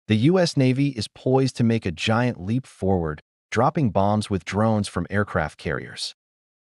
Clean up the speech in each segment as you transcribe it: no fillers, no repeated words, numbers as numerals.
The U.S. Navy is poised to make a giant leap forward, dropping bombs with drones from aircraft carriers.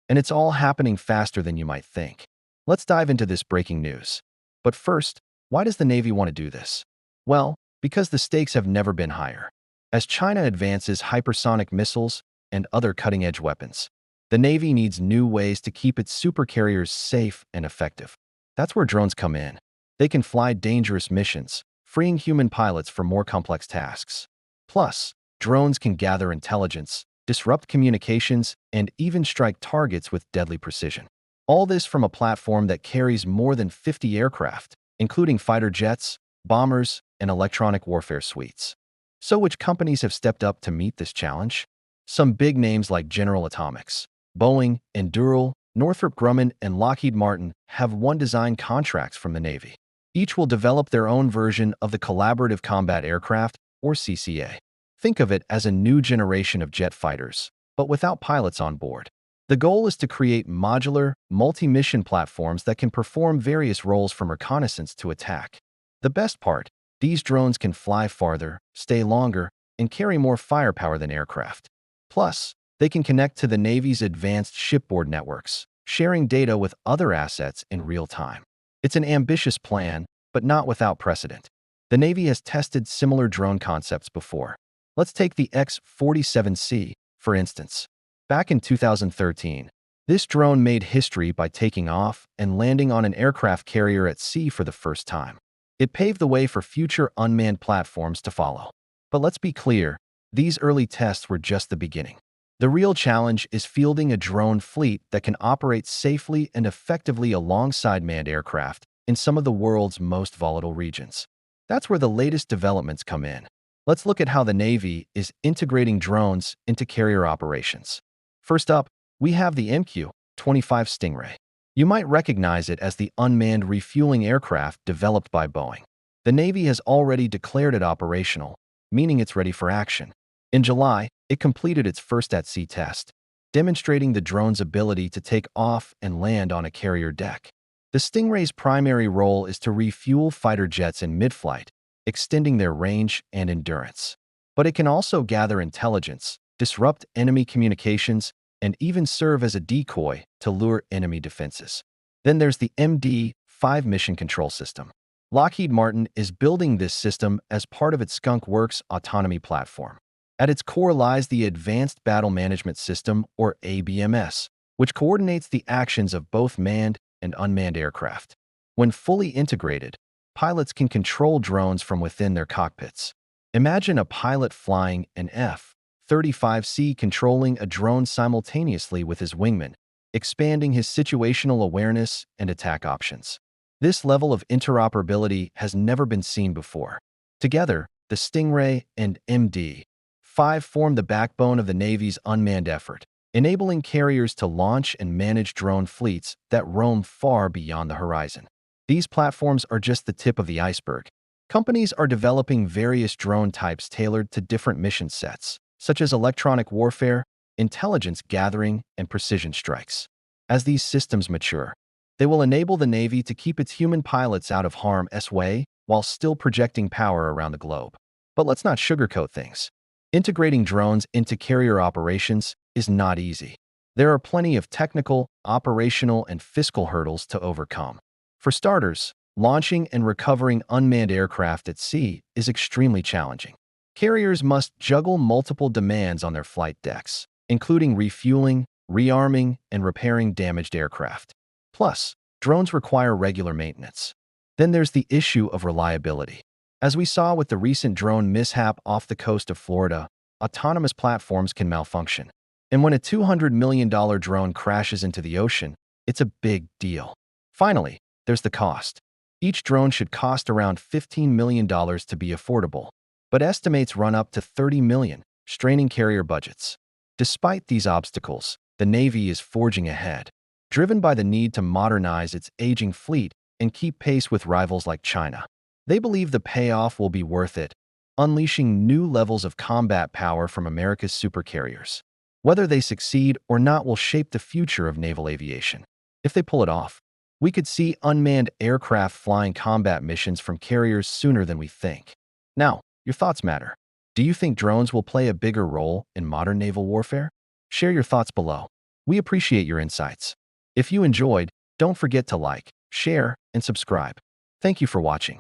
And it's all happening faster than you might think. Let's dive into this breaking news. But first, why does the Navy want to do this? Well, because the stakes have never been higher. As China advances hypersonic missiles and other cutting-edge weapons, the Navy needs new ways to keep its supercarriers safe and effective. That's where drones come in. They can fly dangerous missions, freeing human pilots for more complex tasks. Plus, drones can gather intelligence, disrupt communications, and even strike targets with deadly precision. All this from a platform that carries more than 50 aircraft, including fighter jets, bombers, and electronic warfare suites. So which companies have stepped up to meet this challenge? Some big names like General Atomics, Boeing, Anduril, Northrop Grumman, and Lockheed Martin have won design contracts from the Navy. Each will develop their own version of the Collaborative Combat Aircraft, or CCA. Think of it as a new generation of jet fighters, but without pilots on board. The goal is to create modular, multi-mission platforms that can perform various roles from reconnaissance to attack. The best part, these drones can fly farther, stay longer, and carry more firepower than aircraft. Plus, they can connect to the Navy's advanced shipboard networks, sharing data with other assets in real time. It's an ambitious plan, but not without precedent. The Navy has tested similar drone concepts before. Let's take the X-47C, for instance. Back in 2013, this drone made history by taking off and landing on an aircraft carrier at sea for the first time. It paved the way for future unmanned platforms to follow. But let's be clear, these early tests were just the beginning. The real challenge is fielding a drone fleet that can operate safely and effectively alongside manned aircraft in some of the world's most volatile regions. That's where the latest developments come in. Let's look at how the Navy is integrating drones into carrier operations. First up, we have the MQ-25 Stingray. You might recognize it as the unmanned refueling aircraft developed by Boeing. The Navy has already declared it operational, meaning it's ready for action. In July, it completed its first at-sea test, demonstrating the drone's ability to take off and land on a carrier deck. The Stingray's primary role is to refuel fighter jets in mid-flight, extending their range and endurance. But it can also gather intelligence, disrupt enemy communications, and even serve as a decoy to lure enemy defenses. Then there's the MD-5 Mission Control System. Lockheed Martin is building this system as part of its Skunk Works autonomy platform. At its core lies the Advanced Battle Management System, or ABMS, which coordinates the actions of both manned and unmanned aircraft. When fully integrated, pilots can control drones from within their cockpits. Imagine a pilot flying an F-35C controlling a drone simultaneously with his wingman, expanding his situational awareness and attack options. This level of interoperability has never been seen before. Together, the Stingray and MD-5 form the backbone of the Navy's unmanned effort, enabling carriers to launch and manage drone fleets that roam far beyond the horizon. These platforms are just the tip of the iceberg. Companies are developing various drone types tailored to different mission sets, such as electronic warfare, intelligence gathering, and precision strikes. As these systems mature, they will enable the Navy to keep its human pilots out of harm's way while still projecting power around the globe. But let's not sugarcoat things. Integrating drones into carrier operations is not easy. There are plenty of technical, operational, and fiscal hurdles to overcome. For starters, launching and recovering unmanned aircraft at sea is extremely challenging. Carriers must juggle multiple demands on their flight decks, including refueling, rearming, and repairing damaged aircraft. Plus, drones require regular maintenance. Then there's the issue of reliability. As we saw with the recent drone mishap off the coast of Florida, autonomous platforms can malfunction. And when a $200 million drone crashes into the ocean, it's a big deal. Finally, there's the cost. Each drone should cost around $15 million to be affordable, but estimates run up to $30 million, straining carrier budgets. Despite these obstacles, the Navy is forging ahead, driven by the need to modernize its aging fleet and keep pace with rivals like China. They believe the payoff will be worth it, unleashing new levels of combat power from America's supercarriers. Whether they succeed or not will shape the future of naval aviation. If they pull it off, we could see unmanned aircraft flying combat missions from carriers sooner than we think. Now, Your thoughts matter. Do you think drones will play a bigger role in modern naval warfare? Share your thoughts below. We appreciate your insights. If you enjoyed, don't forget to like, share, and subscribe. Thank you for watching.